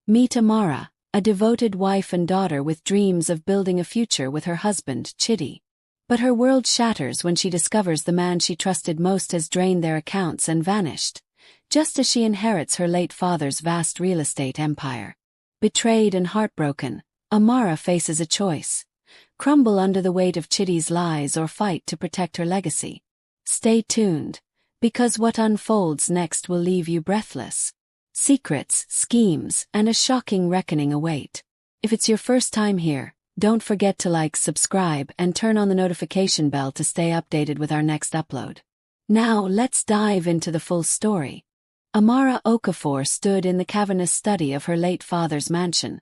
Meet Amara, a devoted wife and daughter with dreams of building a future with her husband, Chidi. But her world shatters when she discovers the man she trusted most has drained their accounts and vanished, just as she inherits her late father's vast real estate empire. Betrayed and heartbroken, Amara faces a choice: crumble under the weight of Chidi's lies or fight to protect her legacy. Stay tuned, because what unfolds next will leave you breathless. Secrets, schemes, and a shocking reckoning await. If it's your first time here, don't forget to like, subscribe, and turn on the notification bell to stay updated with our next upload. Now let's dive into the full story. Amara Okafor stood in the cavernous study of her late father's mansion,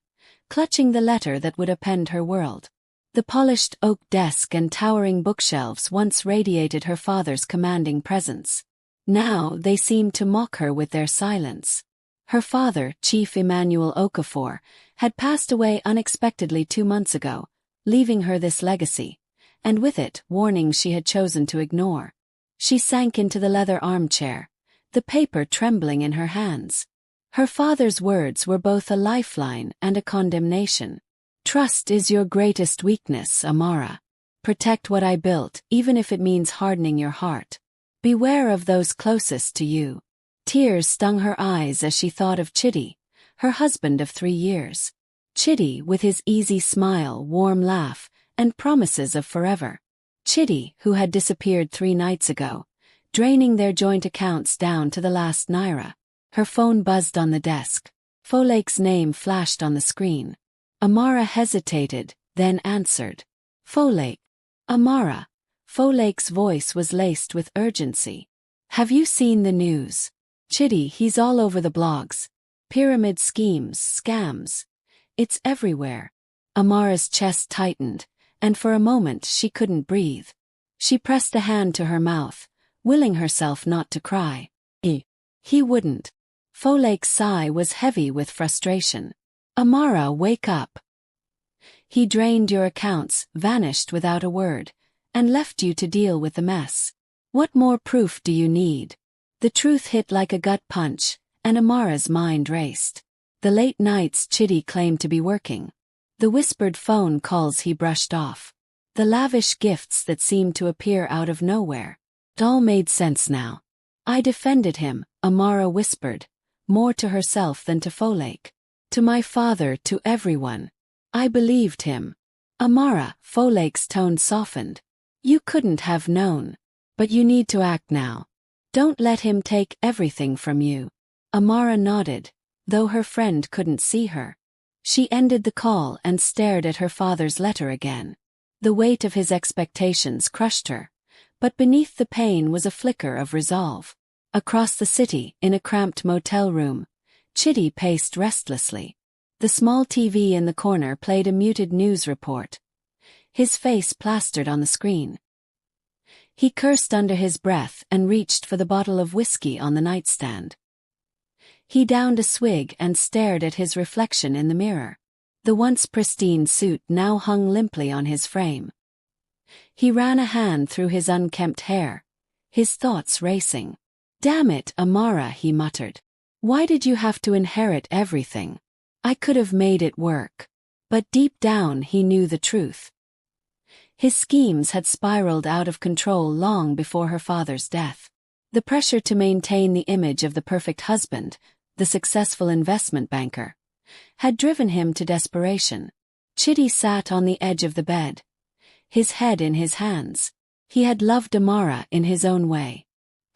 clutching the letter that would append her world. The polished oak desk and towering bookshelves once radiated her father's commanding presence. Now they seemed to mock her with their silence. Her father, Chief Emmanuel Okafor, had passed away unexpectedly 2 months ago, leaving her this legacy, and with it warnings she had chosen to ignore. She sank into the leather armchair, the paper trembling in her hands. Her father's words were both a lifeline and a condemnation. Trust is your greatest weakness, Amara. Protect what I built, even if it means hardening your heart. Beware of those closest to you. Tears stung her eyes as she thought of Chidi, her husband of 3 years. Chidi, with his easy smile, warm laugh, and promises of forever. Chidi, who had disappeared 3 nights ago, draining their joint accounts down to the last naira. Her phone buzzed on the desk. Folklake's name flashed on the screen. Amara hesitated, then answered. Folklake. Amara. Folklake's voice was laced with urgency. Have you seen the news? Chidi, he's all over the blogs. Pyramid schemes, scams. It's everywhere. Amara's chest tightened, and for a moment she couldn't breathe. She pressed a hand to her mouth, willing herself not to cry. He wouldn't. Folklake's sigh was heavy with frustration. Amara, wake up. He drained your accounts, vanished without a word, and left you to deal with the mess. What more proof do you need? The truth hit like a gut punch, and Amara's mind raced. The late nights Chidi claimed to be working. The whispered phone calls he brushed off. The lavish gifts that seemed to appear out of nowhere. It all made sense now. I defended him, Amara whispered, more to herself than to Folklake. To my father, to everyone. I believed him. Amara, Folklake's tone softened. You couldn't have known. But you need to act now. Don't let him take everything from you. Amara nodded, though her friend couldn't see her. She ended the call and stared at her father's letter again. The weight of his expectations crushed her, but beneath the pain was a flicker of resolve. Across the city, in a cramped motel room, Chidi paced restlessly. The small TV in the corner played a muted news report, his face plastered on the screen. He cursed under his breath and reached for the bottle of whiskey on the nightstand. He downed a swig and stared at his reflection in the mirror. The once pristine suit now hung limply on his frame. He ran a hand through his unkempt hair, his thoughts racing. Damn it, Amara, he muttered. Why did you have to inherit everything? I could have made it work. But deep down he knew the truth. His schemes had spiraled out of control long before her father's death. The pressure to maintain the image of the perfect husband, the successful investment banker, had driven him to desperation. Chidi sat on the edge of the bed, his head in his hands. He had loved Amara in his own way.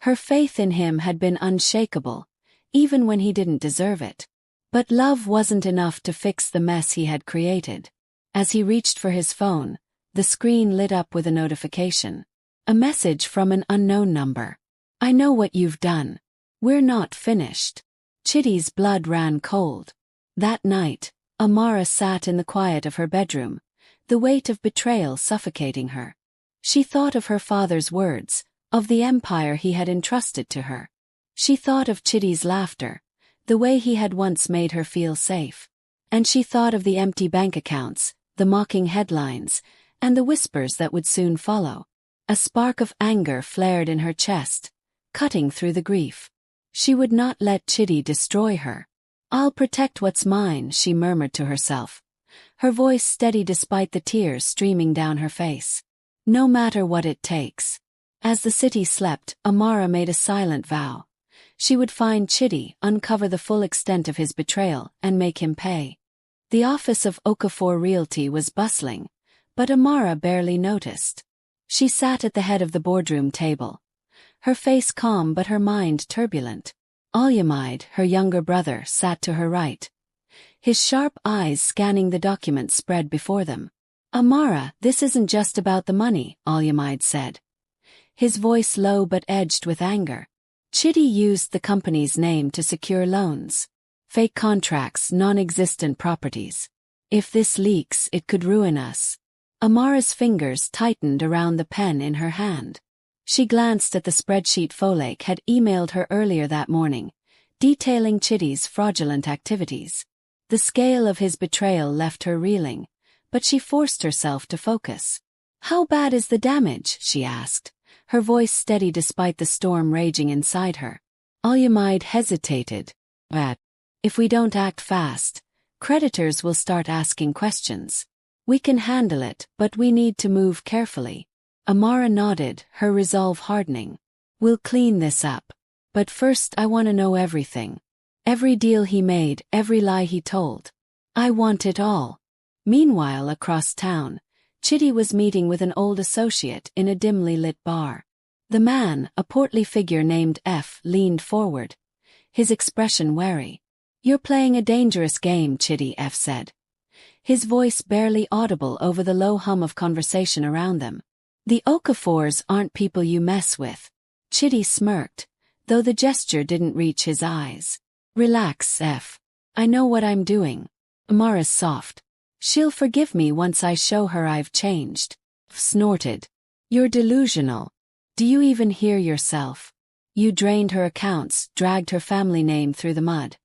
Her faith in him had been unshakable, even when he didn't deserve it. But love wasn't enough to fix the mess he had created. As he reached for his phone, the screen lit up with a notification. A message from an unknown number. I know what you've done. We're not finished. Chidi's blood ran cold. That night, Amara sat in the quiet of her bedroom, the weight of betrayal suffocating her. She thought of her father's words, of the empire he had entrusted to her. She thought of Chidi's laughter, the way he had once made her feel safe. And she thought of the empty bank accounts, the mocking headlines, and the whispers that would soon follow. A spark of anger flared in her chest, cutting through the grief. She would not let Chidi destroy her. I'll protect what's mine, she murmured to herself, her voice steady despite the tears streaming down her face. No matter what it takes. As the city slept, Amara made a silent vow. She would find Chitty, uncover the full extent of his betrayal, and make him pay. The office of Okafor Realty was bustling, but Amara barely noticed. She sat at the head of the boardroom table, her face calm but her mind turbulent. Alyamide, her younger brother, sat to her right, his sharp eyes scanning the documents spread before them. Amara, this isn't just about the money, Alyamide said, his voice low but edged with anger. Chitty used the company's name to secure loans. Fake contracts, non-existent properties. If this leaks, it could ruin us. Amara's fingers tightened around the pen in her hand. She glanced at the spreadsheet Folake had emailed her earlier that morning, detailing Chitty's fraudulent activities. The scale of his betrayal left her reeling, but she forced herself to focus. How bad is the damage? She asked, her voice steady despite the storm raging inside her. Alyamide hesitated. If we don't act fast, creditors will start asking questions. We can handle it, but we need to move carefully. Amara nodded, her resolve hardening. We'll clean this up. But first I want to know everything. Every deal he made, every lie he told. I want it all. Meanwhile, across town, Chitty was meeting with an old associate in a dimly lit bar. The man, a portly figure named F, leaned forward, his expression wary. You're playing a dangerous game, Chitty, F said, his voice barely audible over the low hum of conversation around them. The Okafors aren't people you mess with. Chitty smirked, though the gesture didn't reach his eyes. Relax, F. I know what I'm doing. Amara's soft. She'll forgive me once I show her I've changed. F snorted. You're delusional. Do you even hear yourself? You drained her accounts, dragged her family name through the mud.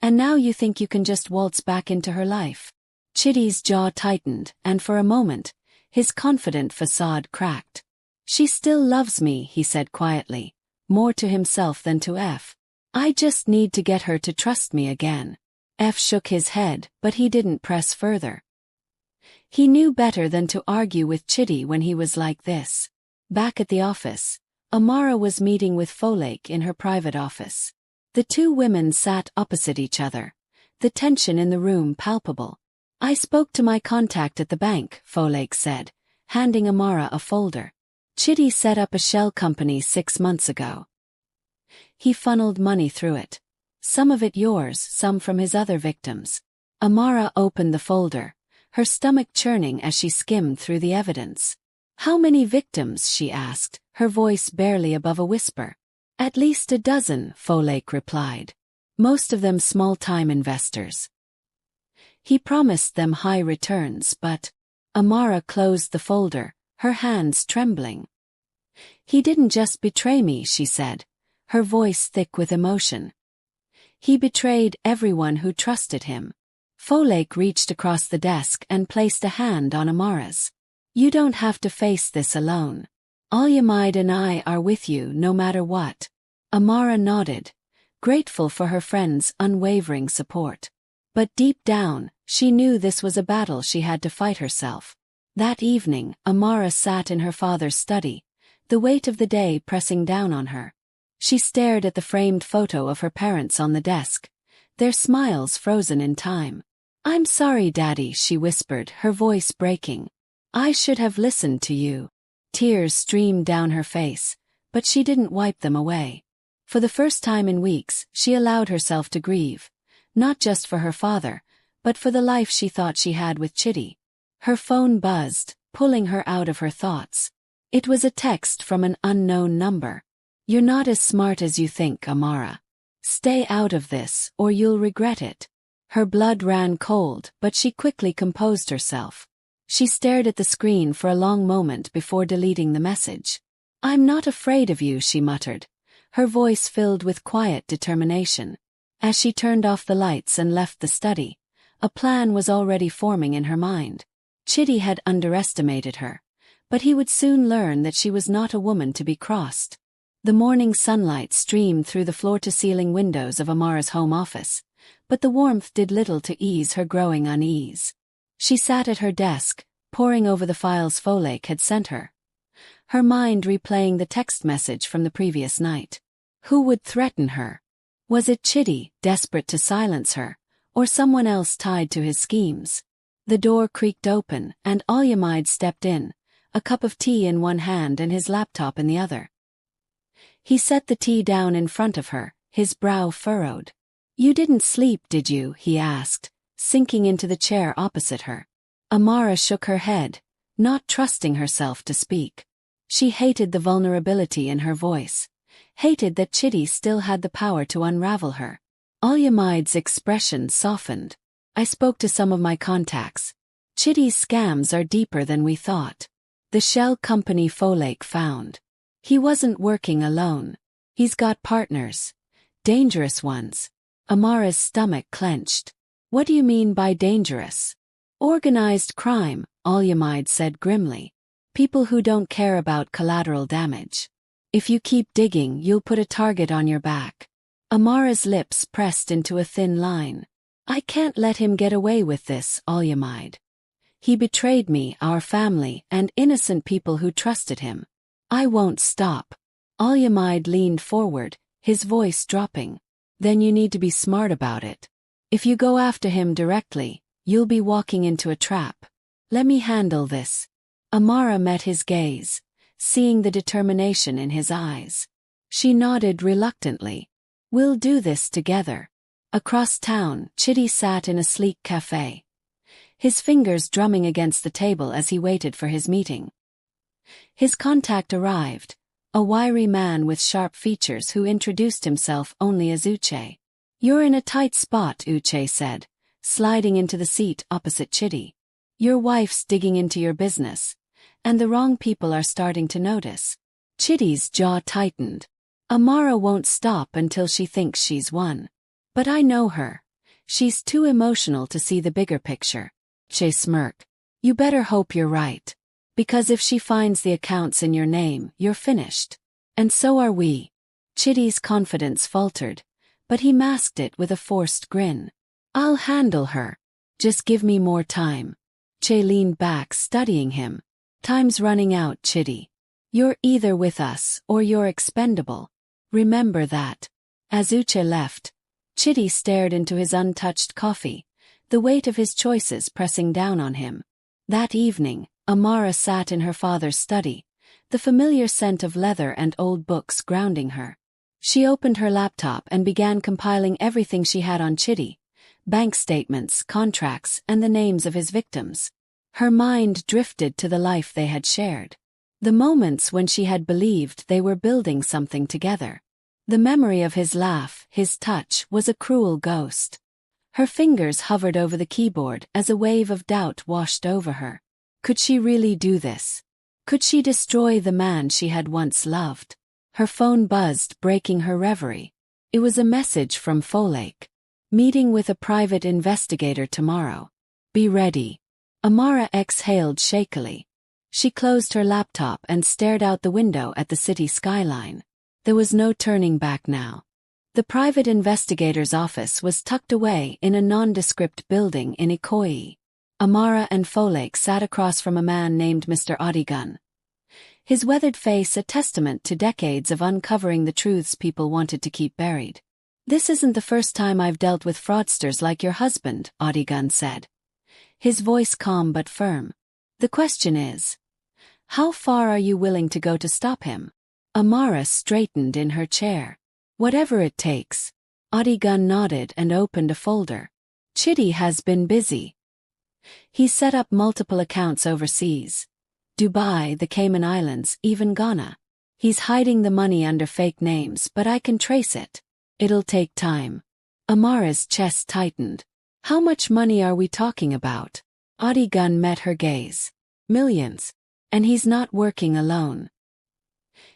And now you think you can just waltz back into her life. Chitty's jaw tightened, and for a moment, his confident facade cracked. She still loves me, he said quietly, more to himself than to F. I just need to get her to trust me again. F shook his head, but he didn't press further. He knew better than to argue with Chitty when he was like this. Back at the office, Amara was meeting with Folake in her private office. The two women sat opposite each other, the tension in the room palpable. I spoke to my contact at the bank, Folake said, handing Amara a folder. Chitty set up a shell company 6 months ago. He funneled money through it. Some of it yours, some from his other victims. Amara opened the folder, her stomach churning as she skimmed through the evidence. How many victims? She asked, her voice barely above a whisper. At least a dozen, Folake replied. Most of them small-time investors. He promised them high returns, but Amara closed the folder, her hands trembling. He didn't just betray me, she said, her voice thick with emotion. He betrayed everyone who trusted him. Folake reached across the desk and placed a hand on Amara's. You don't have to face this alone. Alyamide and I are with you no matter what. Amara nodded, grateful for her friend's unwavering support. But deep down, she knew this was a battle she had to fight herself. That evening, Amara sat in her father's study, the weight of the day pressing down on her. She stared at the framed photo of her parents on the desk, their smiles frozen in time. I'm sorry, Daddy, she whispered, her voice breaking. I should have listened to you. Tears streamed down her face, but she didn't wipe them away. For the first time in weeks, she allowed herself to grieve, not just for her father, but for the life she thought she had with Chitty. Her phone buzzed, pulling her out of her thoughts. It was a text from an unknown number. You're not as smart as you think, Amara. Stay out of this, or you'll regret it. Her blood ran cold, but she quickly composed herself. She stared at the screen for a long moment before deleting the message. I'm not afraid of you, she muttered, her voice filled with quiet determination. As she turned off the lights and left the study, a plan was already forming in her mind. Chitty had underestimated her, but he would soon learn that she was not a woman to be crossed. The morning sunlight streamed through the floor-to-ceiling windows of Amara's home office, but the warmth did little to ease her growing unease. She sat at her desk, poring over the files Folake had sent her, her mind replaying the text message from the previous night. Who would threaten her? Was it Chitty, desperate to silence her, or someone else tied to his schemes? The door creaked open, and Olyamide stepped in, a cup of tea in one hand and his laptop in the other. He set the tea down in front of her, his brow furrowed. "You didn't sleep, did you?" he asked, sinking into the chair opposite her. Amara shook her head, not trusting herself to speak. She hated the vulnerability in her voice, hated that Chitty still had the power to unravel her. Olyamide's expression softened. "I spoke to some of my contacts. Chitty's scams are deeper than we thought. The shell company Folake found. He wasn't working alone. He's got partners. Dangerous ones." Amara's stomach clenched. "What do you mean by dangerous?" "Organized crime," Olyamide said grimly. "People who don't care about collateral damage. If you keep digging, you'll put a target on your back." Amara's lips pressed into a thin line. "I can't let him get away with this, Olyamide. He betrayed me, our family, and innocent people who trusted him. I won't stop." Olyamide leaned forward, his voice dropping. "Then you need to be smart about it. If you go after him directly, you'll be walking into a trap. Let me handle this." Amara met his gaze, seeing the determination in his eyes. She nodded reluctantly. "We'll do this together." Across town, Chitty sat in a sleek cafe, his fingers drumming against the table as he waited for his meeting. His contact arrived, a wiry man with sharp features who introduced himself only as Uche. "You're in a tight spot," Uche said, sliding into the seat opposite Chitty. "Your wife's digging into your business, and the wrong people are starting to notice." Chitty's jaw tightened. Amara won't stop until she thinks she's won. "But I know her. She's too emotional to see the bigger picture." Uche smirked. "You better hope you're right. Because if she finds the accounts in your name, you're finished. And so are we." Chitty's confidence faltered, but he masked it with a forced grin. "I'll handle her. Just give me more time." Uche leaned back, studying him. "Time's running out, Chitty. You're either with us or you're expendable. Remember that." As Uche left, Chitty stared into his untouched coffee, the weight of his choices pressing down on him. That evening, Amara sat in her father's study, the familiar scent of leather and old books grounding her. She opened her laptop and began compiling everything she had on Chitty: bank statements, contracts, and the names of his victims. Her mind drifted to the life they had shared, the moments when she had believed they were building something together. The memory of his laugh, his touch, was a cruel ghost. Her fingers hovered over the keyboard as a wave of doubt washed over her. Could she really do this? Could she destroy the man she had once loved? Her phone buzzed, breaking her reverie. It was a message from Folake. "Meeting with a private investigator tomorrow. Be ready." Amara exhaled shakily. She closed her laptop and stared out the window at the city skyline. There was no turning back now. The private investigator's office was tucked away in a nondescript building in Ikoyi. Amara and Folake sat across from a man named Mr. Odigun, his weathered face a testament to decades of uncovering the truths people wanted to keep buried. "This isn't the first time I've dealt with fraudsters like your husband," Odigun said, his voice calm but firm. "The question is, how far are you willing to go to stop him?" Amara straightened in her chair. "Whatever it takes." Odigun nodded and opened a folder. "Chitty has been busy. He's set up multiple accounts overseas. Dubai, the Cayman Islands, even Ghana. He's hiding the money under fake names, but I can trace it. It'll take time." Amara's chest tightened. "How much money are we talking about?" Odigun met her gaze. "Millions. And he's not working alone.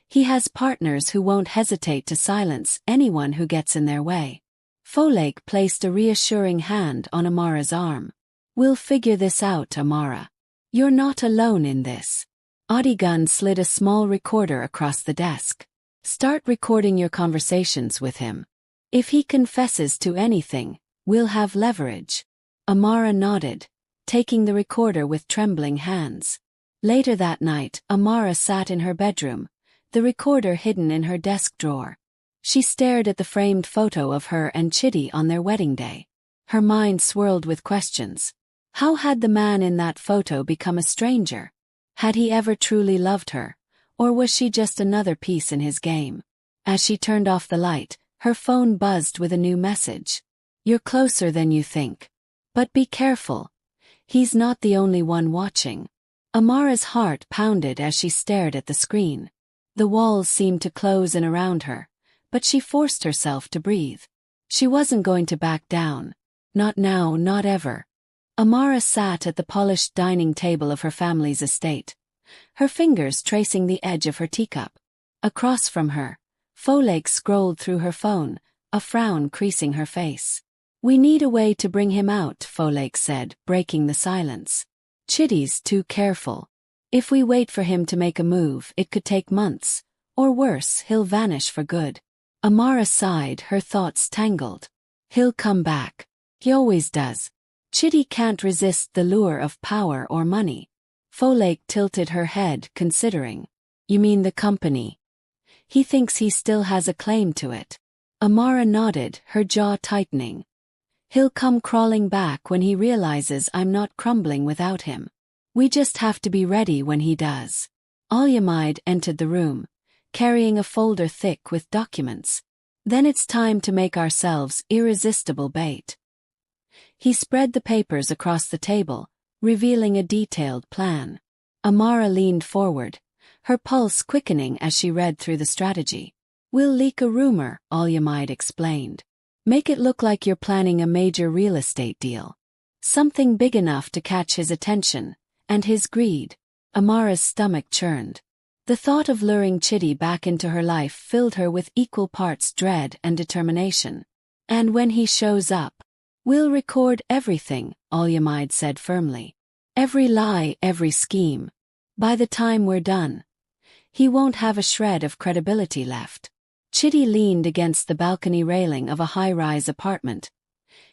He has partners who won't hesitate to silence anyone who gets in their way." Folake placed a reassuring hand on Amara's arm. "We'll figure this out, Amara. You're not alone in this." Odigun slid a small recorder across the desk. "Start recording your conversations with him. If he confesses to anything, We'll have leverage. Amara nodded, taking the recorder with trembling hands. Later that night, Amara sat in her bedroom, the recorder hidden in her desk drawer. She stared at the framed photo of her and Chitty on their wedding day. Her mind swirled with questions. How had the man in that photo become a stranger? Had he ever truly loved her, or was she just another piece in his game? As she turned off the light, her phone buzzed with a new message. You're closer than you think. But be careful. He's not the only one watching. Amara's heart pounded as she stared at the screen. The walls seemed to close in around her, but she forced herself to breathe. She wasn't going to back down. Not now, not ever. Amara sat at the polished dining table of her family's estate, her fingers tracing the edge of her teacup. Across from her, Folklore scrolled through her phone, a frown creasing her face. We need a way to bring him out, Folklore said, breaking the silence. Chitty's too careful. If we wait for him to make a move, it could take months, or worse, he'll vanish for good. Amara sighed, her thoughts tangled. He'll come back. He always does. Chitty can't resist the lure of power or money. Folklore tilted her head, considering. You mean the company? He thinks he still has a claim to it. Amara nodded, her jaw tightening. He'll come crawling back when he realizes I'm not crumbling without him. We just have to be ready when he does. Al-Yamid entered the room, carrying a folder thick with documents. Then it's time to make ourselves irresistible bait. He spread the papers across the table, revealing a detailed plan. Amara leaned forward, her pulse quickening as she read through the strategy. We'll leak a rumor, Al-Yamid explained. Make it look like you're planning a major real estate deal. Something big enough to catch his attention, and his greed. Amara's stomach churned. The thought of luring Chitty back into her life filled her with equal parts dread and determination. And when he shows up, we'll record everything, Al-Yamid said firmly. Every lie, every scheme. By the time we're done, he won't have a shred of credibility left. Chitty leaned against the balcony railing of a high-rise apartment,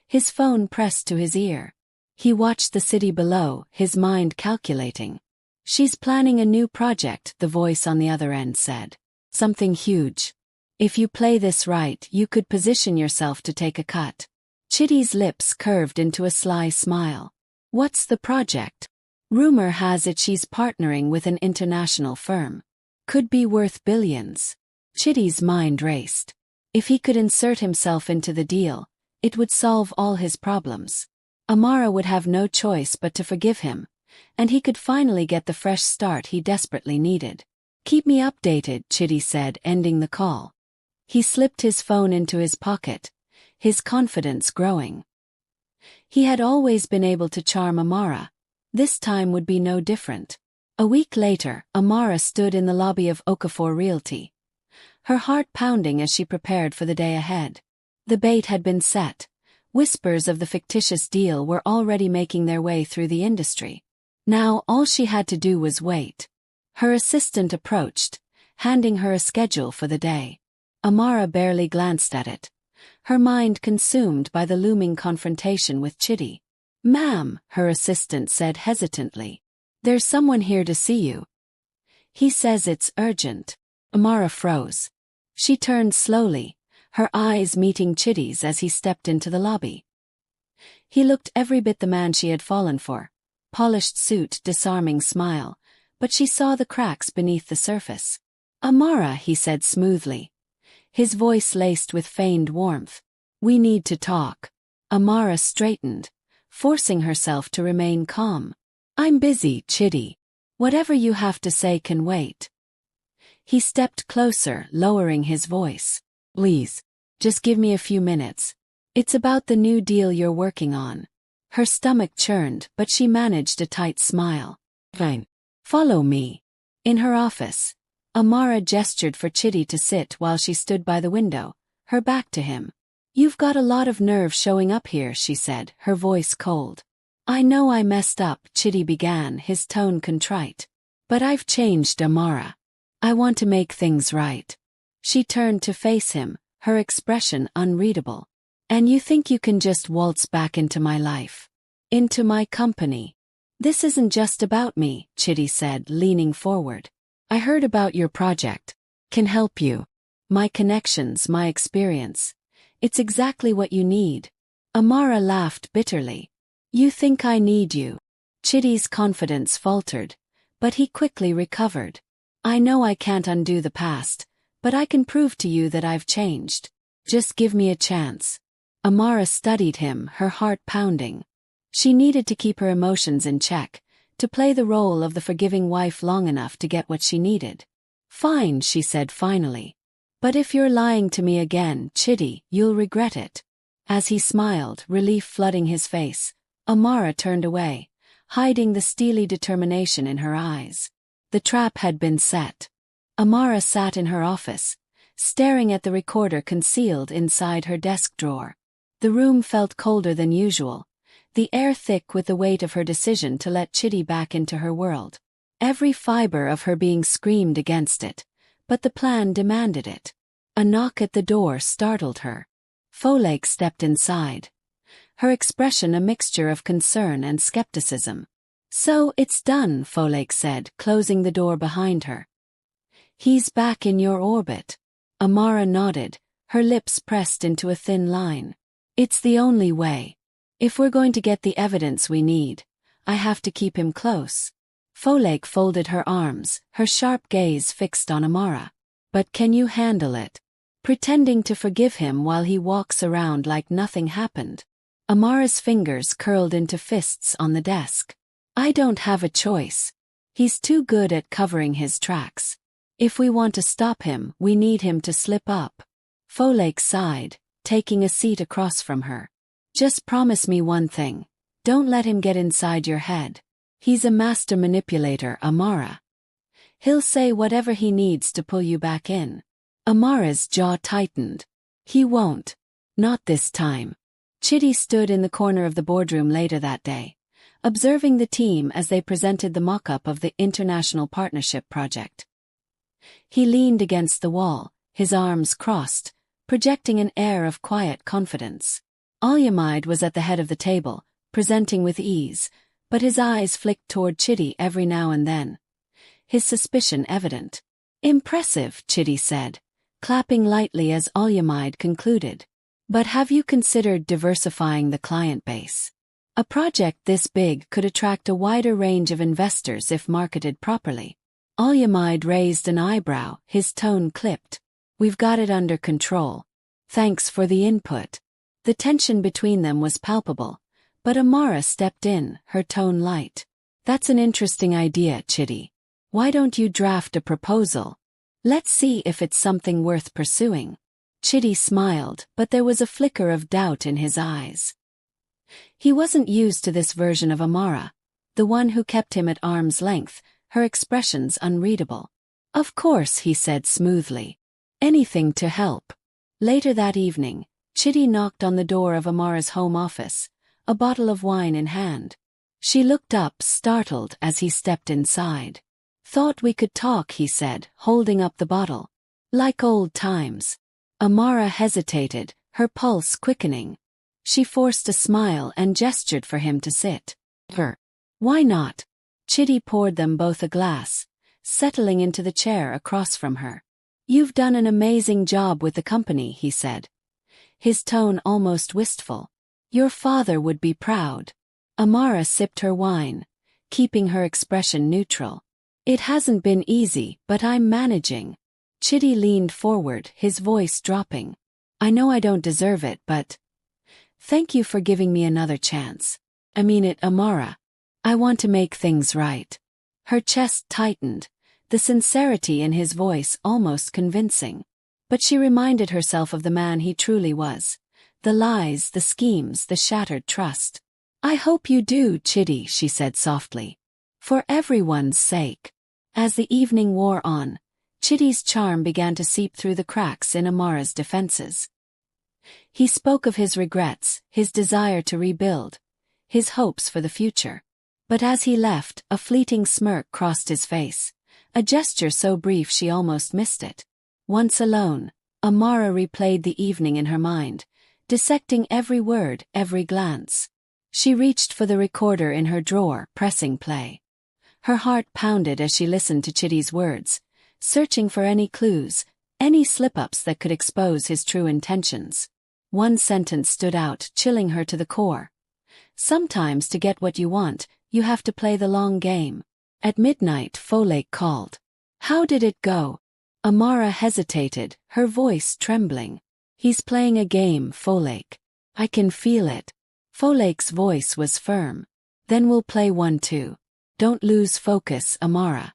his phone pressed to his ear. He watched the city below, his mind calculating. She's planning a new project, the voice on the other end said. Something huge. If you play this right, you could position yourself to take a cut. Chitty's lips curved into a sly smile. What's the project? Rumor has it she's partnering with an international firm. Could be worth billions. Chitty's mind raced. If he could insert himself into the deal, it would solve all his problems. Amara would have no choice but to forgive him, and he could finally get the fresh start he desperately needed. Keep me updated, Chitty said, ending the call. He slipped his phone into his pocket, his confidence growing. He had always been able to charm Amara. This time would be no different. A week later, Amara stood in the lobby of Okafor Realty, her heart pounding as she prepared for the day ahead. The bait had been set. Whispers of the fictitious deal were already making their way through the industry. Now all she had to do was wait. Her assistant approached, handing her a schedule for the day. Amara barely glanced at it, her mind consumed by the looming confrontation with Chitty. Ma'am, her assistant said hesitantly. There's someone here to see you. He says it's urgent. Amara froze. She turned slowly, her eyes meeting Chitty's as he stepped into the lobby. He looked every bit the man she had fallen for. Polished suit, disarming smile, but she saw the cracks beneath the surface. Amara, he said smoothly, his voice laced with feigned warmth. We need to talk. Amara straightened, forcing herself to remain calm. I'm busy, Chitty. Whatever you have to say can wait. He stepped closer, lowering his voice. Please, just give me a few minutes. It's about the new deal you're working on. Her stomach churned, but she managed a tight smile. Fine. Follow me. In her office, Amara gestured for Chitty to sit while she stood by the window, her back to him. You've got a lot of nerve showing up here, she said, her voice cold. I know I messed up, Chitty began, his tone contrite. But I've changed, Amara. I want to make things right. She turned to face him, her expression unreadable. And you think you can just waltz back into my life? Into my company? This isn't just about me, Chitty said, leaning forward. I heard about your project. Can help you. My connections, my experience. It's exactly what you need. Amara laughed bitterly. You think I need you? Chitty's confidence faltered, but he quickly recovered. I know I can't undo the past, but I can prove to you that I've changed. Just give me a chance. Amara studied him, her heart pounding. She needed to keep her emotions in check, to play the role of the forgiving wife long enough to get what she needed. Fine, she said finally. But if you're lying to me again, Chitty, you'll regret it. As he smiled, relief flooding his face, Amara turned away, hiding the steely determination in her eyes. The trap had been set. Amara sat in her office, staring at the recorder concealed inside her desk drawer. The room felt colder than usual, the air thick with the weight of her decision to let Chitty back into her world. Every fiber of her being screamed against it, but the plan demanded it. A knock at the door startled her. Folklore stepped inside, her expression a mixture of concern and skepticism. So it's done, Folklore said, closing the door behind her. He's back in your orbit. Amara nodded, her lips pressed into a thin line. It's the only way. If we're going to get the evidence we need, I have to keep him close. Folklore folded her arms, her sharp gaze fixed on Amara. But can you handle it? Pretending to forgive him while he walks around like nothing happened. Amara's fingers curled into fists on the desk. I don't have a choice. He's too good at covering his tracks. If we want to stop him, we need him to slip up. Folklore sighed, taking a seat across from her. Just promise me one thing. Don't let him get inside your head. He's a master manipulator, Amara. He'll say whatever he needs to pull you back in. Amara's jaw tightened. He won't. Not this time. Chitty stood in the corner of the boardroom later that day, observing the team as they presented the mock-up of the International Partnership Project. He leaned against the wall, his arms crossed, projecting an air of quiet confidence. Alyamide was at the head of the table, presenting with ease, but his eyes flicked toward Chitty every now and then, his suspicion evident. Impressive, Chitty said, clapping lightly as Alyamide concluded. But have you considered diversifying the client base? A project this big could attract a wider range of investors if marketed properly. Alyamide raised an eyebrow, his tone clipped. We've got it under control. Thanks for the input. The tension between them was palpable, but Amara stepped in, her tone light. That's an interesting idea, Chitty. Why don't you draft a proposal? Let's see if it's something worth pursuing. Chitty smiled, but there was a flicker of doubt in his eyes. He wasn't used to this version of Amara, the one who kept him at arm's length, her expressions unreadable. Of course, he said smoothly. Anything to help. Later that evening, Chitty knocked on the door of Amara's home office, a bottle of wine in hand. She looked up, startled, as he stepped inside. Thought we could talk, he said, holding up the bottle. Like old times. Amara hesitated, her pulse quickening. She forced a smile and gestured for him to sit. Why not? Chitty poured them both a glass, settling into the chair across from her. You've done an amazing job with the company, he said, his tone almost wistful. Your father would be proud. Amara sipped her wine, keeping her expression neutral. It hasn't been easy, but I'm managing. Chitty leaned forward, his voice dropping. I know I don't deserve it, but thank you for giving me another chance. I mean it, Amara. I want to make things right. Her chest tightened, the sincerity in his voice almost convincing. But she reminded herself of the man he truly was. The lies, the schemes, the shattered trust. I hope you do, Chitty, she said softly. For everyone's sake. As the evening wore on, Chitty's charm began to seep through the cracks in Amara's defenses. He spoke of his regrets, his desire to rebuild, his hopes for the future. But as he left, a fleeting smirk crossed his face, a gesture so brief she almost missed it. Once alone, Amara replayed the evening in her mind, dissecting every word, every glance. She reached for the recorder in her drawer, pressing play. Her heart pounded as she listened to Chitty's words, searching for any clues, any slip-ups that could expose his true intentions. One sentence stood out, chilling her to the core. Sometimes to get what you want, you have to play the long game. At midnight, folklore called. How did it go? Amara hesitated, her voice trembling. He's playing a game, folklore. I can feel it. Folklore's voice was firm. Then we'll play one too. Don't lose focus, Amara.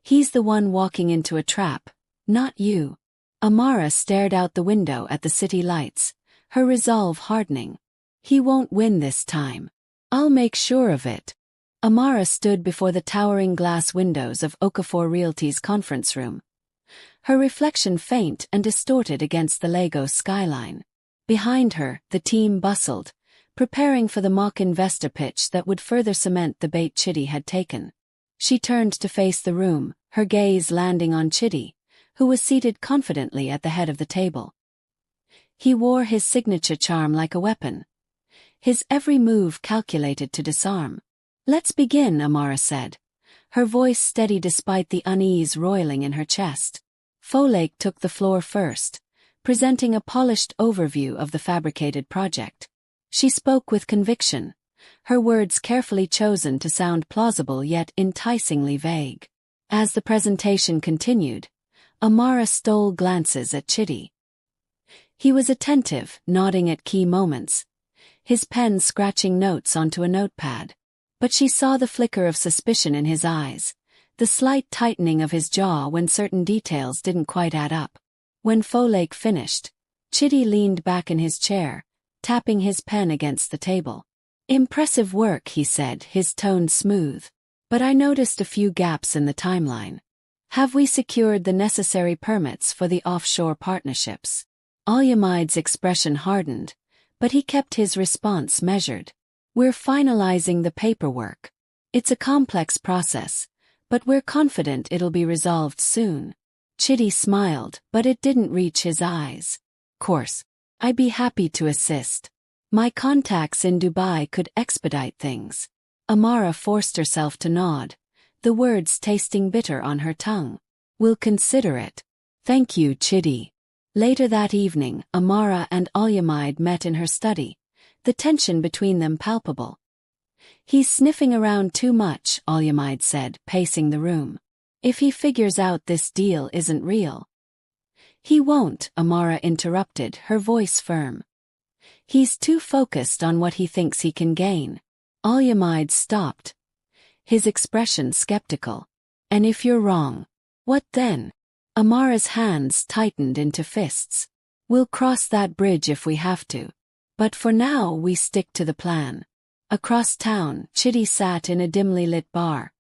He's the one walking into a trap, not you. Amara stared out the window at the city lights, her resolve hardening. He won't win this time. I'll make sure of it. Amara stood before the towering glass windows of Okafor Realty's conference room. Her reflection faint and distorted against the Lagos skyline. Behind her, the team bustled, preparing for the mock investor pitch that would further cement the bait Chitty had taken. She turned to face the room, her gaze landing on Chitty, who was seated confidently at the head of the table. He wore his signature charm like a weapon, his every move calculated to disarm. Let's begin, Amara said, her voice steady despite the unease roiling in her chest. Folklore took the floor first, presenting a polished overview of the fabricated project. She spoke with conviction, her words carefully chosen to sound plausible yet enticingly vague. As the presentation continued, Amara stole glances at Chitty. He was attentive, nodding at key moments, his pen scratching notes onto a notepad. But she saw the flicker of suspicion in his eyes, the slight tightening of his jaw when certain details didn't quite add up. When folklore finished, Chitty leaned back in his chair, tapping his pen against the table. Impressive work, he said, his tone smooth. But I noticed a few gaps in the timeline. Have we secured the necessary permits for the offshore partnerships? Alyamide's expression hardened, but he kept his response measured. We're finalizing the paperwork. It's a complex process, but we're confident it'll be resolved soon. Chitty smiled, but it didn't reach his eyes. Course. I'd be happy to assist. My contacts in Dubai could expedite things. Amara forced herself to nod, the words tasting bitter on her tongue. We'll consider it. Thank you, Chitty. Later that evening, Amara and Alyamide met in her study, the tension between them palpable. He's sniffing around too much, Alyamide said, pacing the room. If he figures out this deal isn't real. He won't, Amara interrupted, her voice firm. He's too focused on what he thinks he can gain. Alyamide stopped, his expression skeptical. And if you're wrong, what then? Amara's hands tightened into fists. We'll cross that bridge if we have to. But for now we stick to the plan. Across town, Chitty sat in a dimly lit bar,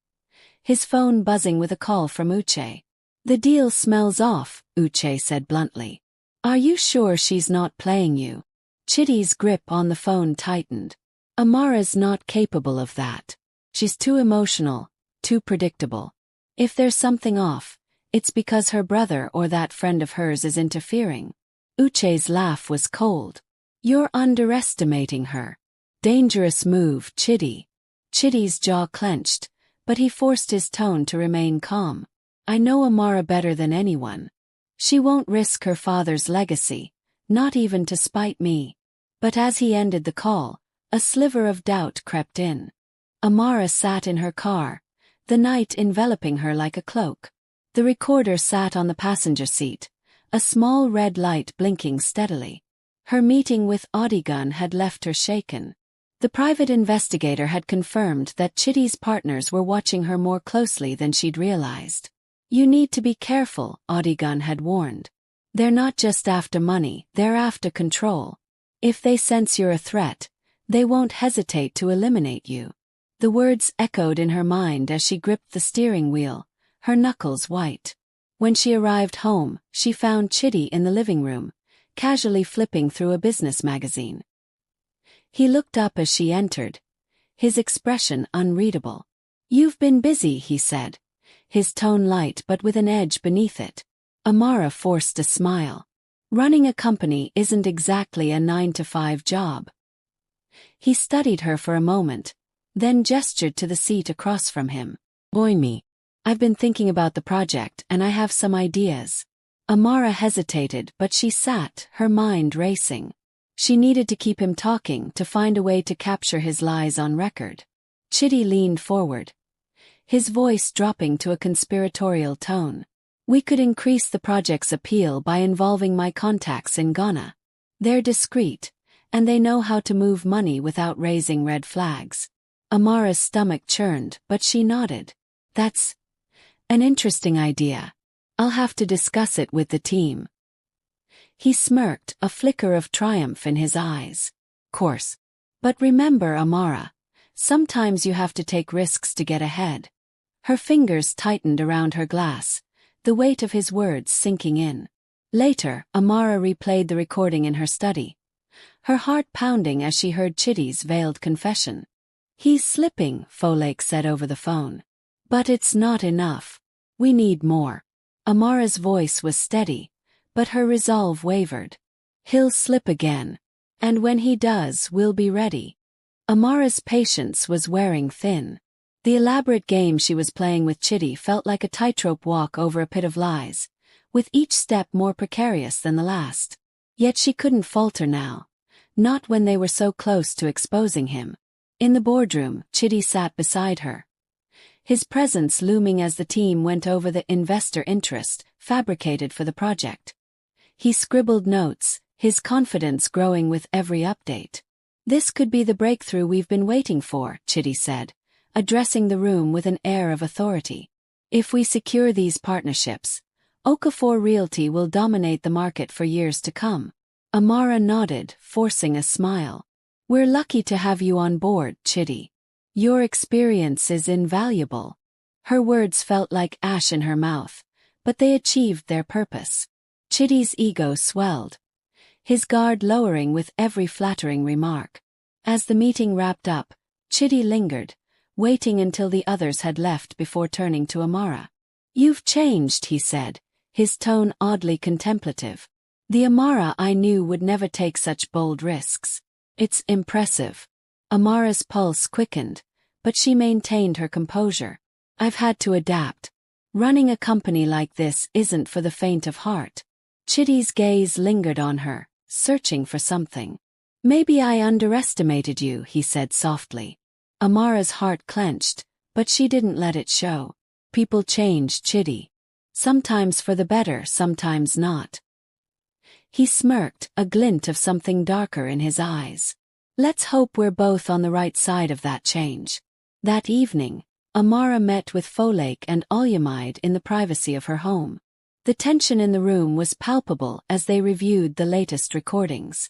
his phone buzzing with a call from Uche. The deal smells off, Uche said bluntly. Are you sure she's not playing you? Chitty's grip on the phone tightened. Amara's not capable of that. She's too emotional, too predictable. If there's something off, it's because her brother or that friend of hers is interfering. Uche's laugh was cold. You're underestimating her. Dangerous move, Chitty. Chitty's jaw clenched, but he forced his tone to remain calm. I know Amara better than anyone. She won't risk her father's legacy, not even to spite me. But as he ended the call, a sliver of doubt crept in. Amara sat in her car, the night enveloping her like a cloak. The recorder sat on the passenger seat, a small red light blinking steadily. Her meeting with Odigun had left her shaken. The private investigator had confirmed that Chitty's partners were watching her more closely than she'd realized. You need to be careful, Odigun had warned. They're not just after money, they're after control. If they sense you're a threat, they won't hesitate to eliminate you. The words echoed in her mind as she gripped the steering wheel, her knuckles white. When she arrived home, she found Chitty in the living room, casually flipping through a business magazine. He looked up as she entered, his expression unreadable. You've been busy, he said, his tone light but with an edge beneath it. Amara forced a smile. Running a company isn't exactly a 9-to-5 job. He studied her for a moment, then gestured to the seat across from him. Boy me. I've been thinking about the project and I have some ideas. Amara hesitated, but she sat, her mind racing. She needed to keep him talking to find a way to capture his lies on record. Chitty leaned forward, his voice dropping to a conspiratorial tone. We could increase the project's appeal by involving my contacts in Ghana. They're discreet, and they know how to move money without raising red flags. Amara's stomach churned, but she nodded. That's an interesting idea. I'll have to discuss it with the team. He smirked, a flicker of triumph in his eyes. Course. But remember, Amara, sometimes you have to take risks to get ahead. Her fingers tightened around her glass, the weight of his words sinking in. Later, Amara replayed the recording in her study, her heart pounding as she heard Chitty's veiled confession. He's slipping, Folklore said over the phone. But it's not enough. We need more. Amara's voice was steady, but her resolve wavered. He'll slip again. And when he does, we'll be ready. Amara's patience was wearing thin. The elaborate game she was playing with Chitty felt like a tightrope walk over a pit of lies, with each step more precarious than the last. Yet she couldn't falter now, not when they were so close to exposing him. In the boardroom, Chitty sat beside her, his presence looming as the team went over the investor interest fabricated for the project. He scribbled notes, his confidence growing with every update. This could be the breakthrough we've been waiting for, Chitty said, addressing the room with an air of authority. If we secure these partnerships, Okafor Realty will dominate the market for years to come. Amara nodded, forcing a smile. We're lucky to have you on board, Chitty. Your experience is invaluable. Her words felt like ash in her mouth, but they achieved their purpose. Chitty's ego swelled, his guard lowering with every flattering remark. As the meeting wrapped up, Chitty lingered, waiting until the others had left before turning to Amara. You've changed, he said, his tone oddly contemplative. The Amara I knew would never take such bold risks. It's impressive. Amara's pulse quickened, but she maintained her composure. I've had to adapt. Running a company like this isn't for the faint of heart. Chitty's gaze lingered on her, searching for something. Maybe I underestimated you, he said softly. Amara's heart clenched, but she didn't let it show. People change, Chitty. Sometimes for the better, sometimes not. He smirked, a glint of something darker in his eyes. Let's hope we're both on the right side of that change. That evening, Amara met with Folklore and Olyamide in the privacy of her home. The tension in the room was palpable as they reviewed the latest recordings.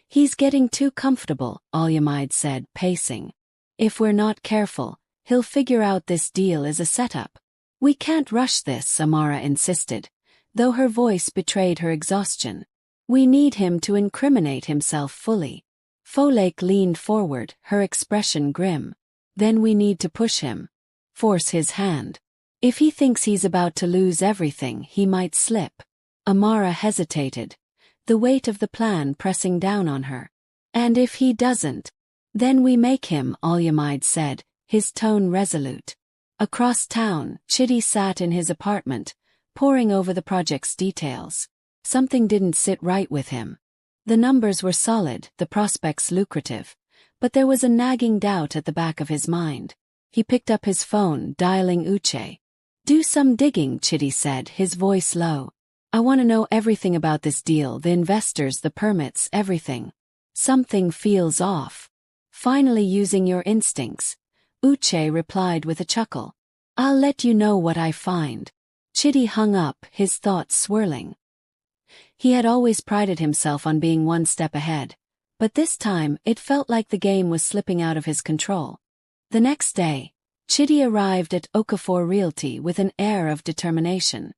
He's getting too comfortable, Olyamide said, pacing. If we're not careful, he'll figure out this deal is a setup. We can't rush this, Amara insisted, though her voice betrayed her exhaustion. We need him to incriminate himself fully. Folklore leaned forward, her expression grim. Then we need to push him. Force his hand. If he thinks he's about to lose everything, he might slip. Amara hesitated, the weight of the plan pressing down on her. And if he doesn't, then we make him, Olyamide said, his tone resolute. Across town, Chitty sat in his apartment, poring over the project's details. Something didn't sit right with him. The numbers were solid, the prospects lucrative, but there was a nagging doubt at the back of his mind. He picked up his phone, dialing Uche. Do some digging, Chitty said, his voice low. I want to know everything about this deal, the investors, the permits, everything. Something feels off. Finally using your instincts, Uche replied with a chuckle. I'll let you know what I find. Chitty hung up, his thoughts swirling. He had always prided himself on being one step ahead, but this time it felt like the game was slipping out of his control. The next day, Chitty arrived at Okafor Realty with an air of determination.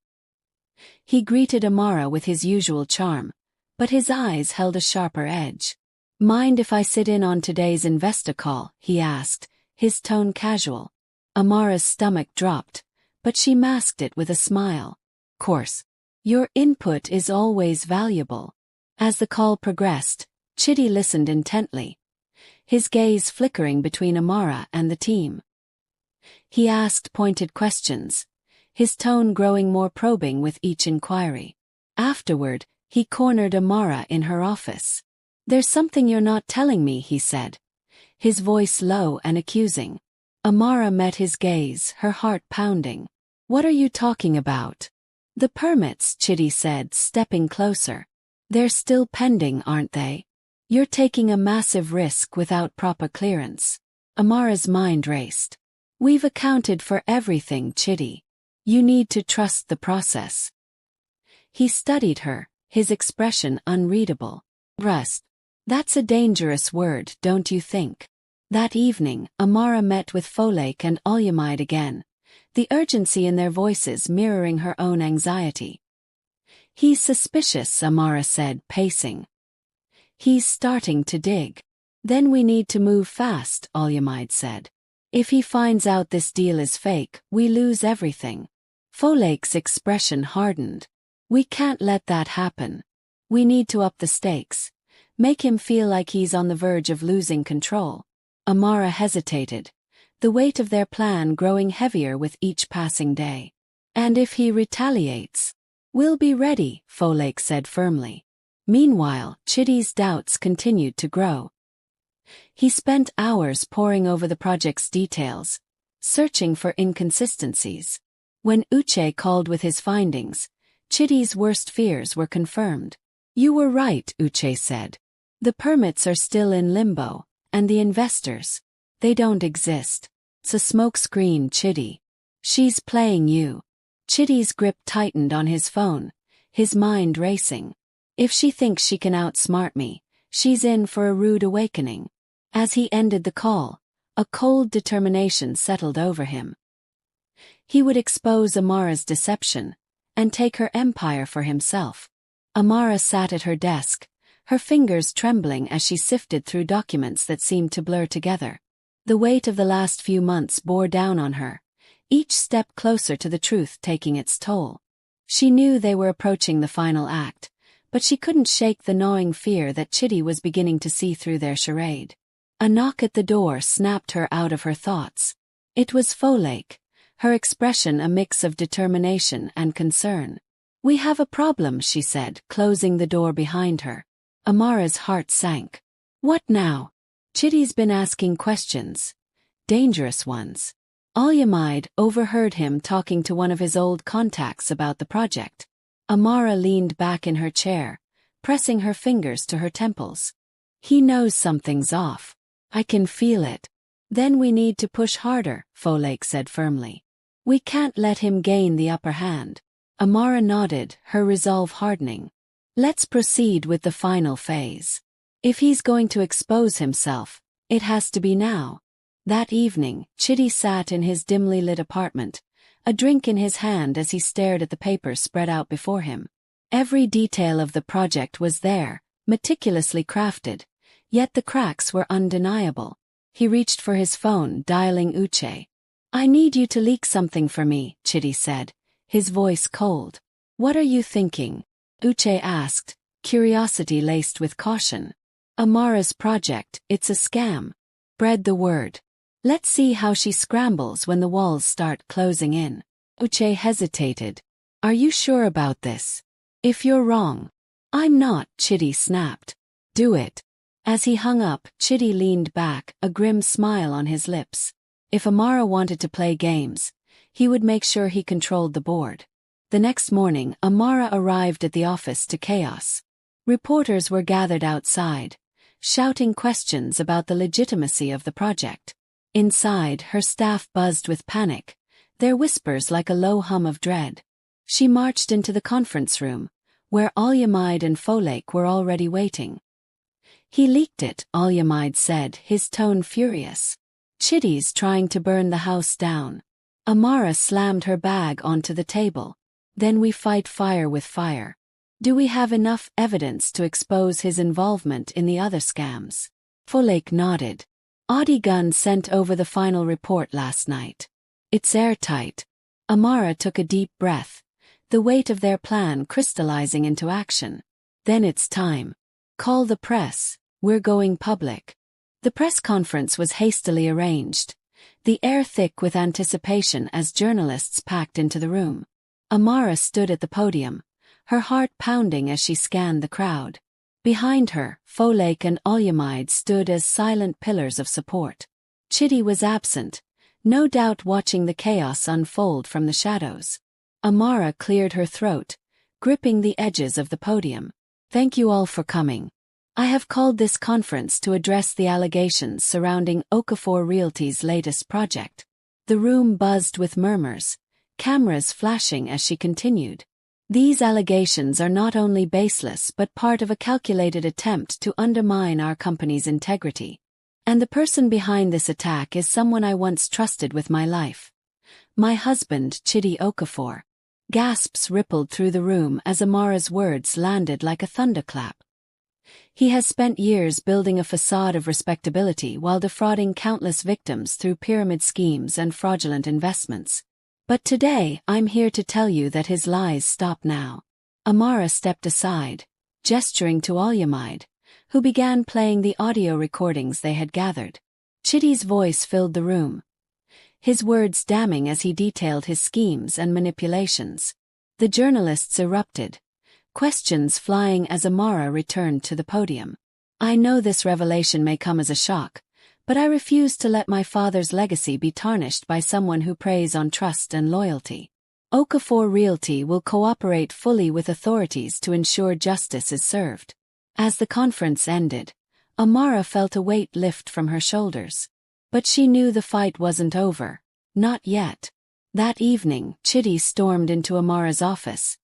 He greeted Amara with his usual charm, but his eyes held a sharper edge. Mind if I sit in on today's investor call, he asked, his tone casual. Amara's stomach dropped, but she masked it with a smile. Course. Your input is always valuable. As the call progressed, Chitty listened intently, his gaze flickering between Amara and the team. He asked pointed questions, his tone growing more probing with each inquiry. Afterward, he cornered Amara in her office. "There's something you're not telling me," he said, his voice low and accusing. Amara met his gaze, her heart pounding. "What are you talking about?" "The permits," Chitty said, stepping closer. "They're still pending, aren't they? You're taking a massive risk without proper clearance." Amara's mind raced. "We've accounted for everything, Chitty. You need to trust the process." He studied her, his expression unreadable. "Trust. That's a dangerous word, don't you think?" That evening, Amara met with Folake and Olyamide again, the urgency in their voices mirroring her own anxiety. "He's suspicious," Amara said, pacing. "He's starting to dig." "Then we need to move fast," Olyamide said. "If he finds out this deal is fake, we lose everything." Folake's expression hardened. "We can't let that happen. We need to up the stakes, make him feel like he's on the verge of losing control." Amara hesitated, the weight of their plan growing heavier with each passing day. "And if he retaliates?" "We'll be ready," Folake said firmly. Meanwhile, Chitty's doubts continued to grow. He spent hours poring over the project's details, searching for inconsistencies. When Uche called with his findings, Chitty's worst fears were confirmed. "You were right," Uche said. "The permits are still in limbo, and the investors, they don't exist. It's a smokescreen, Chitty. She's playing you." Chitty's grip tightened on his phone, his mind racing. "If she thinks she can outsmart me, she's in for a rude awakening." As he ended the call, a cold determination settled over him. He would expose Amara's deception, and take her empire for himself. Amara sat at her desk, her fingers trembling as she sifted through documents that seemed to blur together. The weight of the last few months bore down on her, each step closer to the truth taking its toll. She knew they were approaching the final act, but she couldn't shake the gnawing fear that Chitty was beginning to see through their charade. A knock at the door snapped her out of her thoughts. It was Folake, her expression a mix of determination and concern. "We have a problem," she said, closing the door behind her. Amara's heart sank. "What now?" Chitty's been asking questions. Dangerous ones. Olyamide overheard him talking to one of his old contacts about the project. Amara leaned back in her chair, pressing her fingers to her temples. "He knows something's off. I can feel it." "Then we need to push harder," Folake said firmly. "We can't let him gain the upper hand." Amara nodded, her resolve hardening. "Let's proceed with the final phase. If he's going to expose himself, it has to be now." That evening, Chitty sat in his dimly lit apartment, a drink in his hand as he stared at the papers spread out before him. Every detail of the project was there, meticulously crafted, yet the cracks were undeniable. He reached for his phone, dialing Uche. "I need you to leak something for me," Chitty said, his voice cold. "What are you thinking?" Uche asked, curiosity laced with caution. "Amara's project, it's a scam. Spread the word. Let's see how she scrambles when the walls start closing in." Uche hesitated. "Are you sure about this? If you're wrong." "I'm not," Chitty snapped. "Do it." As he hung up, Chitty leaned back, a grim smile on his lips. If Amara wanted to play games, he would make sure he controlled the board. The next morning, Amara arrived at the office to chaos. Reporters were gathered outside, shouting questions about the legitimacy of the project. Inside, her staff buzzed with panic, their whispers like a low hum of dread. She marched into the conference room, where Olyamide and Folake were already waiting. "He leaked it," Olyamide said, his tone furious. "Chitty's trying to burn the house down." Amara slammed her bag onto the table. "Then we fight fire with fire. Do we have enough evidence to expose his involvement in the other scams?" Folake nodded. "Odigun sent over the final report last night. It's airtight." Amara took a deep breath, the weight of their plan crystallizing into action. Then it's time. Call the press. We're going public. The press conference was hastily arranged, the air thick with anticipation as journalists packed into the room. Amara stood at the podium, her heart pounding as she scanned the crowd. Behind her, Folake and Olyamide stood as silent pillars of support. Chitty was absent, no doubt watching the chaos unfold from the shadows. Amara cleared her throat, gripping the edges of the podium. Thank you all for coming. I have called this conference to address the allegations surrounding Okafor Realty's latest project. The room buzzed with murmurs, cameras flashing as she continued. These allegations are not only baseless but part of a calculated attempt to undermine our company's integrity. And the person behind this attack is someone I once trusted with my life. My husband, Chitty Okafor. Gasps rippled through the room as Amara's words landed like a thunderclap. He has spent years building a facade of respectability while defrauding countless victims through pyramid schemes and fraudulent investments. But today, I'm here to tell you that his lies stop now. Amara stepped aside, gesturing to Olyamide, who began playing the audio recordings they had gathered. Chitty's voice filled the room, his words damning as he detailed his schemes and manipulations. The journalists erupted, questions flying as Amara returned to the podium. I know this revelation may come as a shock, but I refuse to let my father's legacy be tarnished by someone who preys on trust and loyalty. Okafor Realty will cooperate fully with authorities to ensure justice is served. As the conference ended, Amara felt a weight lift from her shoulders. But she knew the fight wasn't over. Not yet. That evening, Chitty stormed into Amara's office,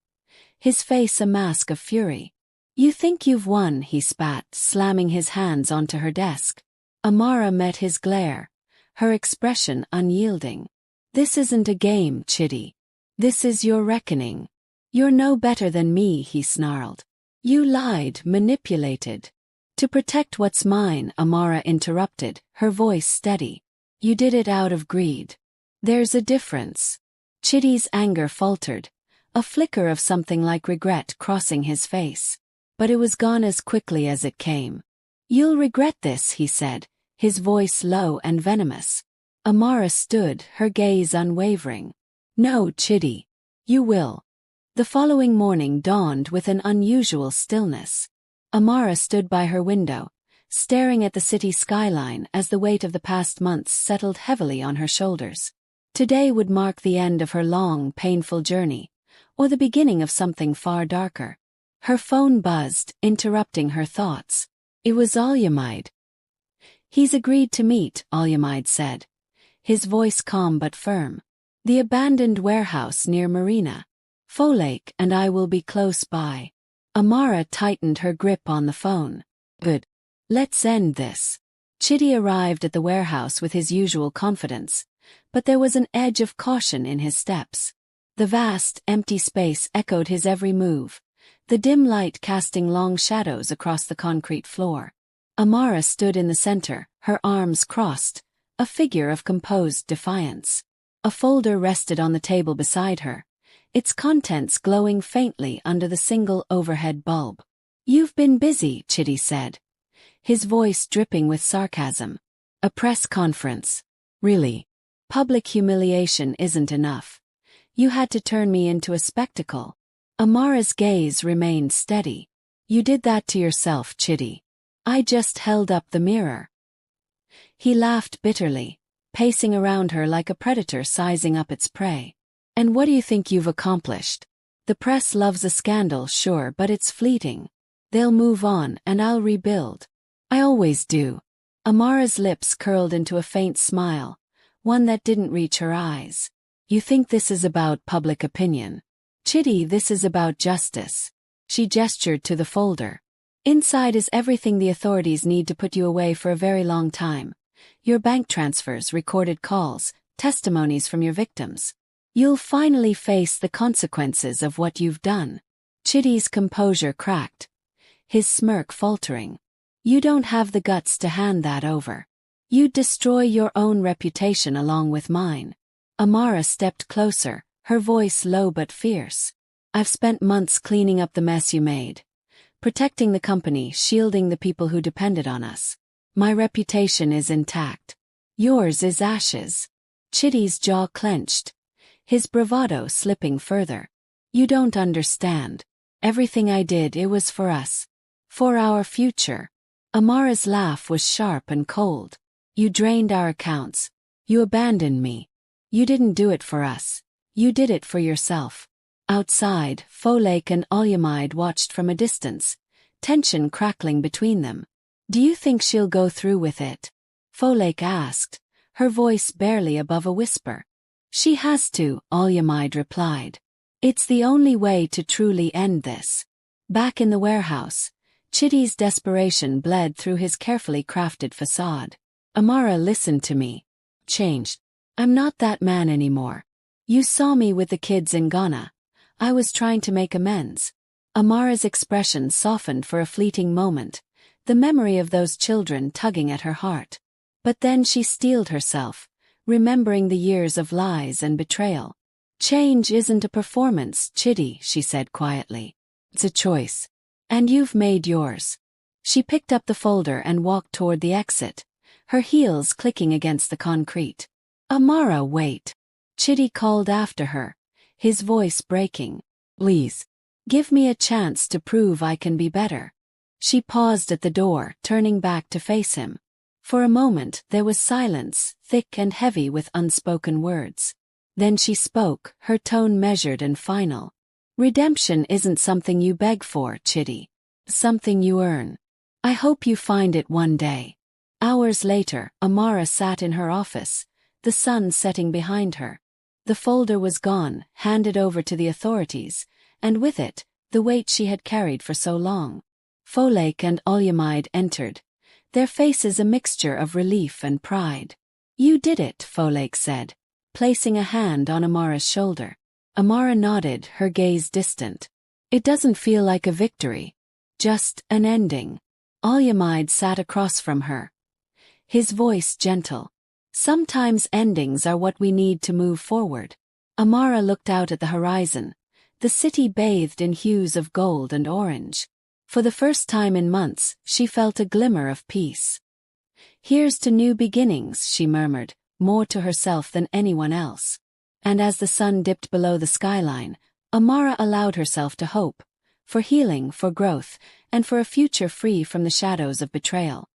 his face a mask of fury. You think you've won, he spat, slamming his hands onto her desk. Amara met his glare, her expression unyielding. This isn't a game, Chitty. This is your reckoning. You're no better than me, he snarled. You lied, manipulated. To protect what's mine, Amara interrupted, her voice steady. You did it out of greed. There's a difference. Chitty's anger faltered, a flicker of something like regret crossing his face. But it was gone as quickly as it came. You'll regret this, he said, his voice low and venomous. Amara stood, her gaze unwavering. No, Chitty. You will. The following morning dawned with an unusual stillness. Amara stood by her window, staring at the city skyline as the weight of the past months settled heavily on her shoulders. Today would mark the end of her long, painful journey, or the beginning of something far darker. Her phone buzzed, interrupting her thoughts. It was Olyamide. He's agreed to meet, Olyamide said, his voice calm but firm. The abandoned warehouse near Marina. Folake and I will be close by. Amara tightened her grip on the phone. Good. Let's end this. Chitty arrived at the warehouse with his usual confidence, but there was an edge of caution in his steps. The vast, empty space echoed his every move, the dim light casting long shadows across the concrete floor. Amara stood in the center, her arms crossed, a figure of composed defiance. A folder rested on the table beside her, its contents glowing faintly under the single overhead bulb. You've been busy, Chitty said, his voice dripping with sarcasm. A press conference. Really? Public humiliation isn't enough. You had to turn me into a spectacle. Amara's gaze remained steady. You did that to yourself, Chitty. I just held up the mirror. He laughed bitterly, pacing around her like a predator sizing up its prey. And what do you think you've accomplished? The press loves a scandal, sure, but it's fleeting. They'll move on and I'll rebuild. I always do. Amara's lips curled into a faint smile, one that didn't reach her eyes. You think this is about public opinion? Chitty, this is about justice. She gestured to the folder. Inside is everything the authorities need to put you away for a very long time. Your bank transfers, recorded calls, testimonies from your victims. You'll finally face the consequences of what you've done. Chitty's composure cracked, his smirk faltering. You don't have the guts to hand that over. You'd destroy your own reputation along with mine. Amara stepped closer, her voice low but fierce. I've spent months cleaning up the mess you made. Protecting the company, shielding the people who depended on us. My reputation is intact. Yours is ashes. Chitty's jaw clenched, his bravado slipping further. You don't understand. Everything I did, it was for us. For our future. Amara's laugh was sharp and cold. You drained our accounts. You abandoned me. You didn't do it for us. You did it for yourself. Outside, Folake and Olyamide watched from a distance, tension crackling between them. Do you think she'll go through with it? Folake asked, her voice barely above a whisper. She has to, Olyamide replied. It's the only way to truly end this. Back in the warehouse, Chitty's desperation bled through his carefully crafted facade. Amara, listened to me. Changed. I'm not that man anymore. You saw me with the kids in Ghana. I was trying to make amends. Amara's expression softened for a fleeting moment, the memory of those children tugging at her heart. But then she steeled herself, remembering the years of lies and betrayal. Change isn't a performance, Chitty, she said quietly. It's a choice. And you've made yours. She picked up the folder and walked toward the exit, her heels clicking against the concrete. Amara, wait. Chitty called after her, his voice breaking. Please. Give me a chance to prove I can be better. She paused at the door, turning back to face him. For a moment there was silence, thick and heavy with unspoken words. Then she spoke, her tone measured and final. Redemption isn't something you beg for, Chitty. Something you earn. I hope you find it one day. Hours later, Amara sat in her office, the sun setting behind her. The folder was gone, handed over to the authorities, and with it, the weight she had carried for so long. Folake and Olyamide entered, their faces a mixture of relief and pride. You did it, Folake said, placing a hand on Amara's shoulder. Amara nodded, her gaze distant. It doesn't feel like a victory. Just an ending. Olyamide sat across from her, his voice gentle. Sometimes endings are what we need to move forward. Amara looked out at the horizon, the city bathed in hues of gold and orange. For the first time in months, she felt a glimmer of peace. Here's to new beginnings, she murmured, more to herself than anyone else. And as the sun dipped below the skyline, Amara allowed herself to hope, for healing, for growth, and for a future free from the shadows of betrayal.